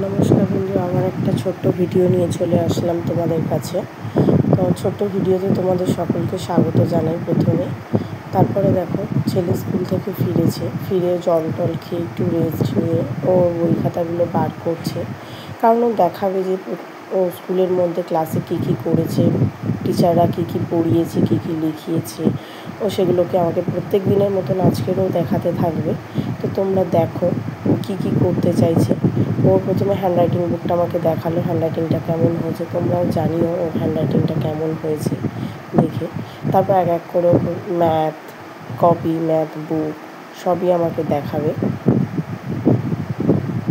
নমস্কার বন্ধু, আমার একটা ছোট্ট ভিডিও নিয়ে চলে আসলাম তোমাদের কাছে। তো ছোট্ট ভিডিওতে তোমাদের সকলকে স্বাগত জানাই প্রথমে। তারপরে দেখো, ছেলে স্কুল থেকে ফিরে জল টল খেয়ে একটু রেস্ট নিয়ে ও বই খাতাগুলো বার করছে, কারণ ও দেখাবে যে ও স্কুলের মধ্যে ক্লাসে কী কী করেছে, টিচাররা কী কী পড়িয়েছে, কী কী লিখিয়েছে, ও সেগুলোকে আমাকে প্রত্যেক দিনের মতন আজকেরও দেখাতে থাকবে। তো তোমরা দেখো ও কী কী করতে চাইছে। ও প্রথমে হ্যান্ডরাইটিং বুকটা আমাকে দেখালো, হ্যান্ডরাইটিংটা কেমন হয়েছে, তোমরাও জানিও ওর হ্যান্ডরাইটিংটা কেমন হয়েছে দেখে। তারপর এক এক করে ম্যাথ কপি, ম্যাথ বুক সবই আমাকে দেখাবে।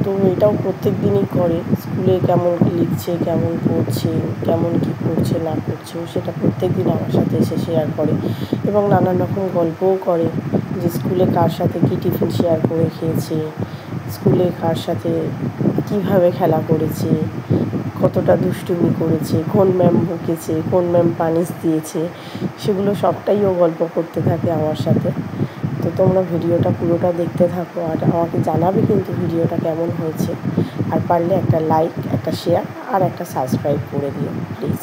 তো এটাও প্রত্যেক দিনই করে, স্কুলে কেমন লিখছে, কেমন পড়ছে, কেমন কী করছে না করছে, সেটা প্রত্যেক দিন আমার সাথে এসে শেয়ার করে এবং নানান রকম গল্পও করে যে স্কুলে কার সাথে কী টিফিন শেয়ার করে খেয়েছে, স্কুলে কার সাথে কীভাবে খেলা করেছে, কতটা দুষ্টুমি করেছে, কোন ম্যাম বকেছে, কোন ম্যাম পানিশ দিয়েছে, সেগুলো সবটাই ও গল্প করতে থাকে আমার সাথে। তো তোমরা ভিডিওটা পুরোটা দেখতে থাকো আর আমাকে জানাবে কিন্তু ভিডিওটা কেমন হয়েছে। আর পারলে একটা লাইক, একটা শেয়ার আর একটা সাবস্ক্রাইব করে দিও প্লিজ।